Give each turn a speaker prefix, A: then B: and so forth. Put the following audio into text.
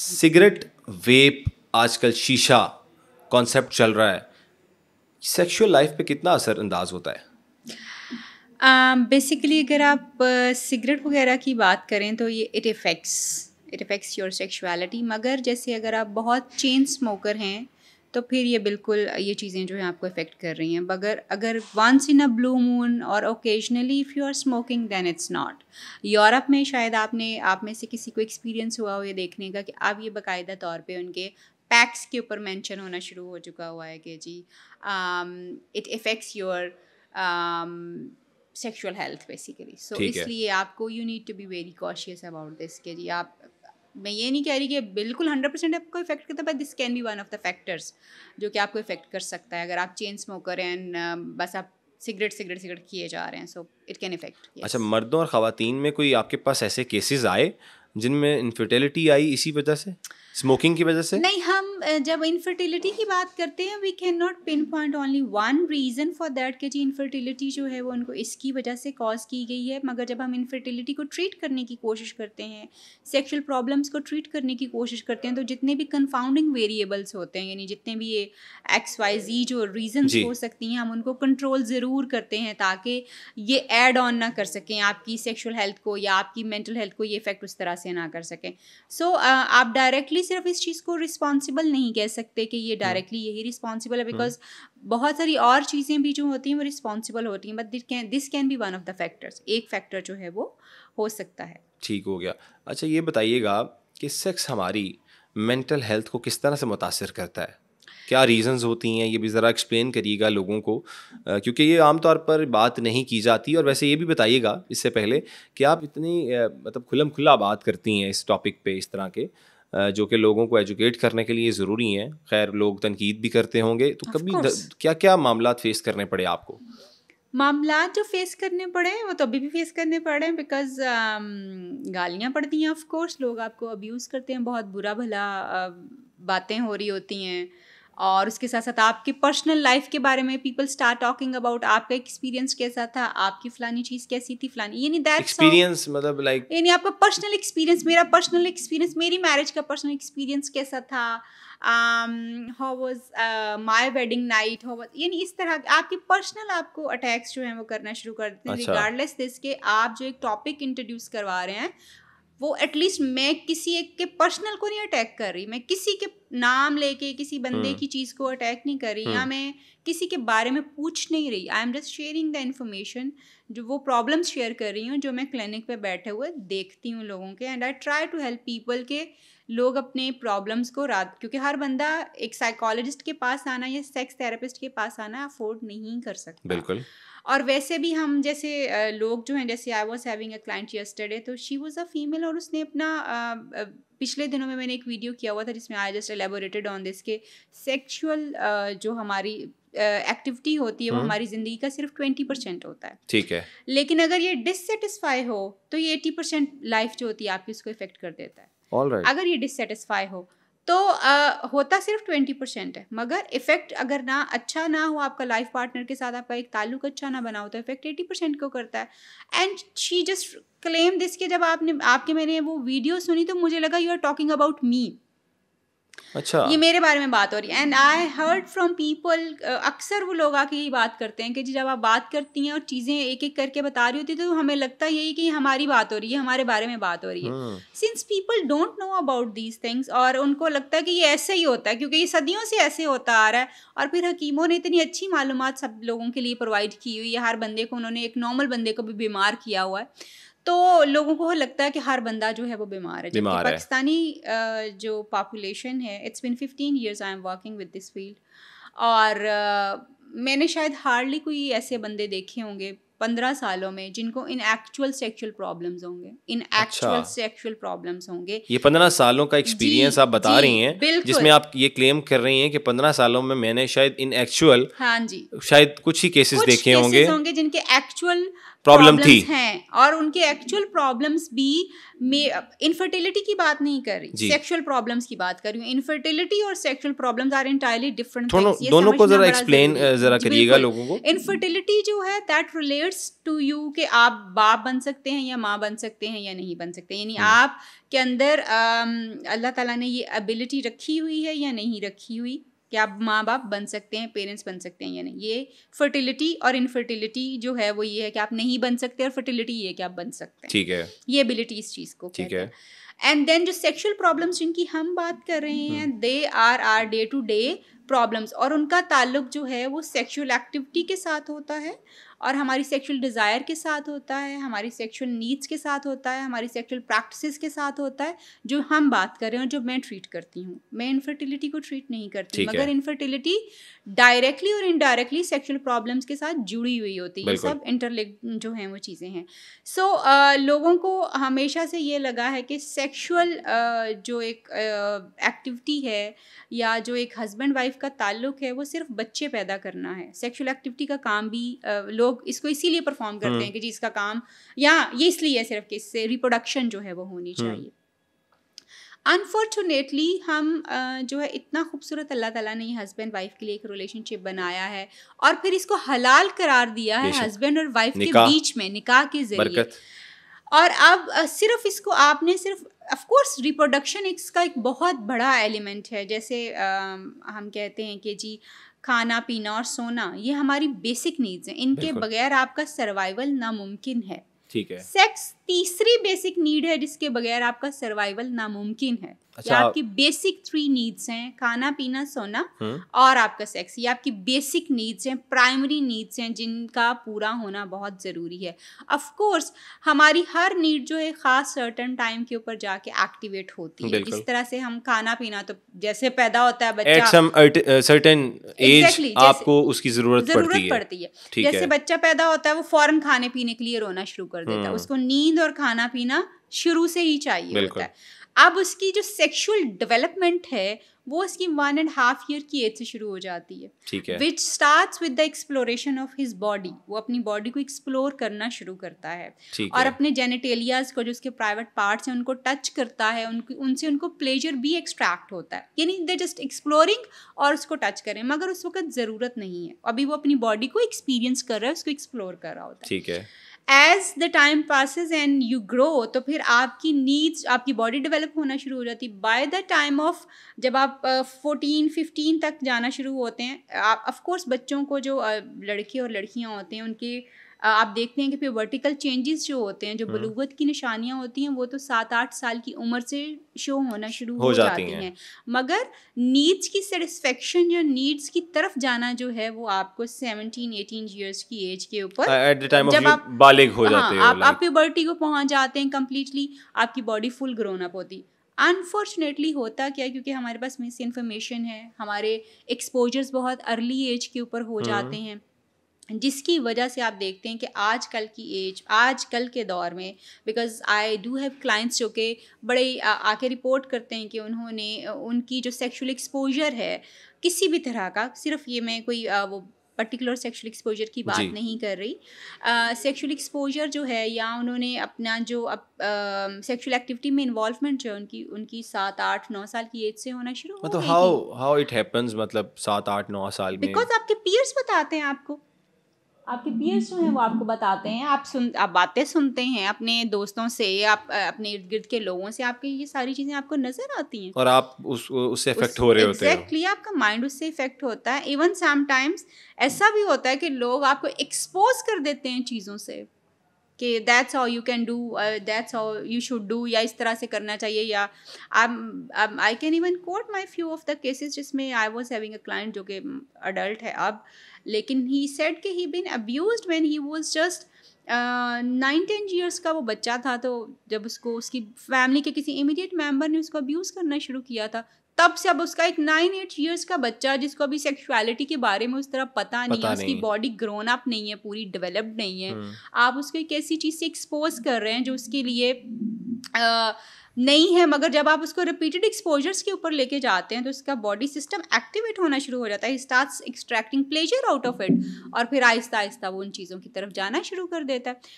A: Cigarette, वेप, आजकल शीशा concept चल रहा है, सेक्सुअल लाइफ पे कितना असर अंदाज होता है?
B: बेसिकली अगर आप सिगरेट वगैरह की बात करें तो ये इट इफ़ेक्ट्स योर सेक्सुअलिटी, मगर जैसे अगर आप बहुत चेन स्मोकर हैं तो फिर ये बिल्कुल ये चीज़ें जो हैं आपको इफ़ेक्ट कर रही हैं। मगर अगर once in a blue moon और occasionally if you are smoking then it's not. Europe में शायद आप में से किसी को एक्सपीरियंस हुआ हो ये देखने का कि अब ये बाकायदा तौर पे उनके पैक्स के ऊपर मेंशन होना शुरू हो चुका हुआ है कि जी it affects your sexual health basically. So इसलिए आपको you need to be very cautious about this कि जी आप, मैं ये नहीं कह रही कि बिल्कुल 100% आपको इफेक्ट करता है, but this can be one of the factors जो कि आपको इफेक्ट कर सकता है अगर आप चेन स्मोकर हैं एंड बस आप सिगरेट किए जा रहे हैं। So it can effect.
A: अच्छा, मर्दों और ख़वातीन में कोई आपके पास ऐसे केसेस आए जिनमें इनफर्टिलिटी आई इसी वजह से, स्मोकिंग की वजह से?
B: नहीं, हम जब इनफर्टिलिटी की बात करते हैं we can not pin point only one reason for that कि जी इनफर्टिलिटी जो है वो उनको इसकी वजह से कॉज की गई है। मगर जब हम इनफर्टिलिटी को ट्रीट करने की कोशिश करते हैं, सेक्सुअल प्रॉब्लम्स को ट्रीट करने की कोशिश करते हैं, तो जितने भी कंफाउंडिंग वेरिएबल्स होते हैं, यानी जितने भी ये XYZ जो रीजंस हो सकती हैं, हम उनको कंट्रोल ज़रूर करते हैं ताकि ये ऐड ऑन ना कर सकें आपकी सेक्सुअल हेल्थ को या आपकी मेंटल हेल्थ को ये इफेक्ट उस तरह से ना कर सकें। सो आप डायरेक्टली सिर्फ इस चीज़ को रिस्पॉन्सिबल नहीं कह सकते कि ये डायरेक्टली यही रिस्पॉन्सिबल है, बिकॉज बहुत सारी और चीज़ें भी जो होती हैं वो रिस्पॉन्सिबल होती हैं, but this can be one of the factors. एक फैक्टर जो है वो हो सकता है।
A: ठीक हो गया। अच्छा, ये बताइएगा कि सेक्स हमारी मेंटल हेल्थ को किस तरह से मुतासिर करता है, क्या रीज़न्स होती हैं, ये भी ज़रा एक्सप्लेन करिएगा लोगों को, क्योंकि ये आमतौर पर बात नहीं की जाती। और वैसे ये भी बताइएगा इससे पहले कि आप इतनी मतलब खुलम खुला बात करती हैं इस टॉपिक पे, इस तरह के जो कि लोगों को एजुकेट करने के लिए ज़रूरी हैं। खैर, लोग तनकीद भी करते होंगे, तो कभी क्या क्या मामलात फेस करने पड़े आपको?
B: मामलात जो फेस करने पड़े वो तो अभी भी फेस करने पड़े हैं, बिकॉज गालियाँ पड़ती हैं, ऑफ कोर्स लोग आपको अब्यूज़ करते हैं, बहुत बुरा भला बातें हो रही होती हैं, और उसके साथ साथ आपकी पर्सनल लाइफ के बारे में पीपल स्टार्ट टॉकिंग अबाउट आपका एक्सपीरियंस कैसा था, आपकी फलानी चीज़ कैसी थी, फलानी, यानी दैट्स
A: एक्सपीरियंस मतलब लाइक,
B: यानी आपका पर्सनल एक्सपीरियंस, मेरा पर्सनल एक्सपीरियंस, मेरी मैरिज का पर्सनल एक्सपीरियंस कैसा था, how was my wedding night, how was, यानी इस तरह आपकी पर्सनल आपको अटैक्स जो हैं वो करना शुरू कर देते हैं। रिगार्डलेस दिस के आप जो एक टॉपिक इंट्रोड्यूस करवा रहे हैं वो एटलीस्ट मैं किसी एक के पर्सनल को नहीं अटैक कर रही, मैं किसी के नाम लेके किसी बंदे की चीज़ को अटैक नहीं कर रही, या मैं किसी के बारे में पूछ नहीं रही। I am just sharing the information, जो वो प्रॉब्लम्स शेयर कर रही हूँ जो मैं क्लिनिक पे बैठे हुए देखती हूँ लोगों के, and I try to help people के लोग अपने प्रॉब्लम्स को क्योंकि हर बंदा एक साइकोलॉजिस्ट के पास आना या सेक्स थेरेपिस्ट के पास आना अफोर्ड नहीं कर सकता।
A: बिल्कुल।
B: और वैसे भी हम जैसे लोग जो हैं, जैसे I was having a client yesterday, तो शी वाज अ फीमेल, और उसने अपना पिछले दिनों में मैंने एक वीडियो किया हुआ था जिसमें I just elaborated on this के सेक्सुअल जो हमारी एक्टिविटी होती है वो हमारी ज़िंदगी का सिर्फ 20% होता है।
A: ठीक है।
B: लेकिन अगर ये डिससेटिस्फाई हो तो ये 80% लाइफ जो होती है आपकी उसको इफेक्ट कर देता है।
A: Alright.
B: अगर ये डिससेटिस्फाई हो तो होता सिर्फ 20% है, मगर इफेक्ट अगर ना अच्छा ना हो, आपका लाइफ पार्टनर के साथ आपका एक ताल्लुक अच्छा ना बना हो, तो इफेक्ट 80% को करता है। And she just claim this कि जब मैंने वो वीडियो सुनी तो मुझे लगा you are talking about me.
A: अच्छा,
B: ये मेरे बारे में बात हो रही है। And I heard from people, अक्सर वो लोग आके यही बात करते हैं कि जी जब आप बात करती हैं और चीज़ें एक एक करके बता रही होती तो हमें लगता है यही कि हमारी बात हो रही है, हमारे बारे में बात हो रही है, since people don't know about these things, और उनको लगता है कि ये ऐसे ही होता है क्योंकि ये सदियों से ऐसे होता आ रहा है। और फिर हकीमों ने इतनी अच्छी मालूमात सब लोगों के लिए प्रोवाइड की हुई है, हर बंदे को उन्होंने, एक नॉर्मल बंदे को भी बीमार किया हुआ है, तो लोगों को लगता है कि हर बंदा जो है वो बीमार है। जबकि पाकिस्तानी जो पॉपुलेशन है, it's been 15 years I am working with this field, और मैंने शायद हार्डली कोई ऐसे बंदे देखे होंगे 15 सालों में जिनको इन एक्चुअल सेक्सुअल प्रॉब्लम्स होंगे, इन एक्चुअल सेक्सुअल प्रॉब्लम्स होंगे।
A: ये 15 सालों का एक्सपीरियंस आप बता रही हैं, जिसमें आप ये क्लेम कर रही हैं कि 15 सालों में मैंने शायद इन एक्चुअल,
B: हाँ जी,
A: शायद कुछ ही केसेस देखे होंगे
B: जिनके एक्चुअल پرابلمس ہیں, اور ان کے ایکچوئل پرابلمس بھی انفرٹیلٹی کی بات نہیں کر رہی, سیکشل پرابلمس کی بات کر رہی ہوں. انفرٹیلٹی اور sexual problems are entirely different things.
A: دونوں کو ذرا ایکسپلین ذرا کریے گا لوگوں کو.
B: انفرٹیلٹی جو ہے دیٹ ریلیٹس ٹو یو کہ آپ باپ بن سکتے ہیں یا ماں بن سکتے ہیں یا نہیں بن سکتے, یعنی آپ کے اندر اللہ تعالیٰ نے یہ ابیلٹی رکھی ہوئی ہے یا نہیں رکھی ہوئی کہ آپ ماں باپ بن سکتے ہیں, پیرنٹس بن سکتے ہیں یا نہیں. یہ فرٹیلٹی اور انفرٹیلٹی جو ہے وہ یہ ہے کہ آپ نہیں بن سکتے, اور فرٹیلٹی یہ ہے کہ آپ بن سکتے ہیں.
A: ٹھیک ہے,
B: یہ ابیلٹی اس چیز کو کہتے ہیں. اینڈ دین جو سیکشل پرابلمس جن کی ہم بات کر رہے ہیں, they are day to day problems, اور ان کا تعلق جو ہے وہ سیکشل ایکٹیویٹی کے ساتھ ہوتا ہے, اور ہماری سیکشل ڈیزائر کے ساتھ ہوتا ہے, ہماری سیکشل نیڈس کے ساتھ ہوتا ہے, ہماری سیکشل پریکٹسز کے ساتھ ہوتا ہے, جو ہم بات کر رہے ہیں اور جو میں ٹریٹ کرتی ہوں. میں انفرٹیلٹی کو ٹریٹ نہیں کرتی, مگر انفرٹیلٹی ڈائریکٹلی اور انڈائریکٹلی سیکشل پرابلمس کے ساتھ جڑی ہوئی ہوتی ہے. یہ سب انٹرلنکڈ جو ہیں وہ چیزیں ہیں. سو لوگوں کو ہمیشہ سے یہ لگا ہے کہ سیکشل جو ایک ایکٹیویٹی ہے یا جو ایک ہسبینڈ وائف کا تعلق ہے وہ صرف بچے پیدا کرنا ہے. سیکشل ایکٹیویٹی کا کام بھی لوگ اس کو اسی لیے پرفارم کرتے ہیں کہ جی اس کا کام یا یہ اس لیے صرف کہ اس سے ریپروڈکشن جو ہے وہ ہونی چاہیے. انفارچونیٹلی ہم جو ہے اتنا خوبصورت اللہ تعالیٰ نے یہ ہسبینڈ وائف کے لیے ایک ریلیشن شپ بنایا ہے, اور پھر اس کو حلال قرار دیا ہے ہسبینڈ اور وائف کے بیچ میں نکاح کے ذریعے. اور اب صرف اس کو آپ نے صرف آف کورس ریپروڈکشن اس کا ایک بہت بڑا ایلیمنٹ ہے. جیسے ہم کہتے ہیں کہ جی کھانا پینا اور سونا یہ ہماری بیسک نیڈز ہیں, ان کے بغیر آپ کا سروائیول ناممکن ہے.
A: ٹھیک ہے,
B: سیکس تیسری بیسک نیڈ ہے جس کے بغیر آپ کا سروائیول ناممکن ہے. یہ آپ کی بیسک 3 نیڈس ہیں, کھانا پینا سونا اور آپ کا سیکس. یہ آپ کی بیسک نیڈس ہیں, پرائمری نیڈس ہیں جن کا پورا ہونا بہت ضروری ہے. آف کورس ہماری ہر نیڈ جو ہے خاص سرٹن ٹائم کے اوپر جا کے ایکٹیویٹ ہوتی ہے. کس طرح سے ہم کھانا پینا تو جیسے پیدا ہوتا ہے بچہ,
A: ایٹ سم سرٹن ایج آپ کو اس کی ضرورت پڑتی ہے.
B: جیسے بچہ پیدا ہوتا ہے وہ فوراً کھانے پینے کے لیے رونا شروع کر دیتا ہے, اس کو نیند اور کھانا پینا شروع سے ہی چاہیے ہوتا ہے. اب اس کی جو سیکشل ڈیولپمنٹ ہے وہ اس کی 1.5 ایئر کی ایج سے شروع ہو جاتی ہے, which starts with the exploration of his body. وہ اپنی باڈی کو ایکسپلور کرنا شروع کرتا ہے, اور اپنے جینیٹیلیاز کو جو اس کے پرائیویٹ پارٹس ہیں ان کو ٹچ کرتا ہے, ان سے ان کو پلیجر بھی ایکسٹریکٹ ہوتا ہے. یعنی دے جسٹ ایکسپلورنگ اور اس کو ٹچ کریں, مگر اس وقت ضرورت نہیں ہے, ابھی وہ اپنی باڈی کو ایکسپیرینس کر رہا ہے, اس کو ایکسپلور کر رہا ہوتا ہے.
A: ٹھیک ہے.
B: As the time passes and you grow, تو پھر آپ کی نیڈس, آپ کی باڈی ڈیولپ ہونا شروع ہو جاتی. بائی دا ٹائم آف جب آپ 14-15 تک جانا شروع ہوتے ہیں, آف کورس بچوں کو جو لڑکے اور لڑکیاں ہوتے ہیں ان کے آپ دیکھتے ہیں کہ پھر ورٹیکل چینجز جو ہوتے ہیں, جو بلوغت کی نشانیاں ہوتی ہیں, وہ تو 7-8 سال کی عمر سے شو ہونا شروع ہو جاتی ہیں. مگر نیڈس کی سیٹسفیکشن یا نیڈس کی طرف جانا جو ہے وہ آپ کو 17-18 ایئرس کی ایج کے اوپر جب آپ بالغ ہو جاتے ہیں, آپ پیوبرٹی کو پہنچ جاتے ہیں, کمپلیٹلی آپ کی باڈی فل گرون اپ ہوتی. انفارچونیٹلی ہوتا کیا, کیونکہ ہمارے پاس مس انفارمیشن ہے, ہمارے ایکسپوجرز بہت ارلی ایج کے اوپر ہو جاتے ہیں, جس کی وجہ سے آپ دیکھتے ہیں کہ آج کل کی ایج, آج کل کے دور میں, because I do have clients جو کہ بڑے آ کے رپورٹ کرتے ہیں کہ انہوں نے ان کی جو سیکشل ایکسپوجر ہے کسی بھی طرح کا, صرف یہ میں کوئی وہ پرٹیکولر سیکشل ایکسپوجر کی بات نہیں کر رہی, سیکشل ایکسپوجر جو ہے یا انہوں نے اپنا جو سیکشل ایکٹیویٹی میں انوالومنٹ جو ان کی 7-8-9 سال کی ایج سے ہونا شروع ہو گئی.
A: ہاؤ اٹ ہیپنز, مطلب 7-8-9 سال میں,
B: بیکاز آپ کے پیئرس بتاتے ہیں, آپ کے پیئرس جو ہیں وہ آپ کو بتاتے ہیں, آپ باتیں سنتے ہیں اپنے دوستوں سے, آپ اپنے ارد گرد کے لوگوں سے, آپ کی یہ ساری چیزیں آپ کو نظر آتی ہیں,
A: اور آپ اس سے افیکٹ ہو رہے ہوتے ہیں.
B: ایگزیکٹلی, آپ کا مائنڈ اس سے افیکٹ ہوتا ہے. ایون سم ٹائمس ایسا بھی ہوتا ہے کہ لوگ آپ کو ایکسپوز کر دیتے ہیں چیزوں سے کہ that's how you can do, that's how you should do, یا اس طرح سے کرنا چاہیے. یا I can even quote my few of the cases جس میں I was having a client جو کہ اڈلٹ ہے اب, لیکن ہی سیڈ کہ he been abused when he was just 9-10 years کا وہ بچہ تھا. تو جب اس کو اس کی فیملی کے کسی امیڈیٹ ممبر نے اس کو ابیوز کرنا شروع کیا تھا, تب سے اب اس کا ایک 9-8 ایئرس کا بچہ جس کو ابھی سیکشوالٹی کے بارے میں اس طرح پتہ نہیں ہے, اس کی باڈی گرون اپ نہیں ہے, پوری ڈیولپڈ نہیں ہے, آپ اس کو ایک ایسی چیز سے ایکسپوز کر رہے ہیں جو اس کے لیے نہیں ہے. مگر جب آپ اس کو ریپیٹڈ ایکسپوجرس کے اوپر لے کے جاتے ہیں تو اس کا باڈی سسٹم ایکٹیویٹ ہونا شروع ہو جاتا ہے, starts extracting pleasure out of it, اور پھر آہستہ آہستہ وہ ان چیزوں کی طرف جانا شروع کر دیتا ہے.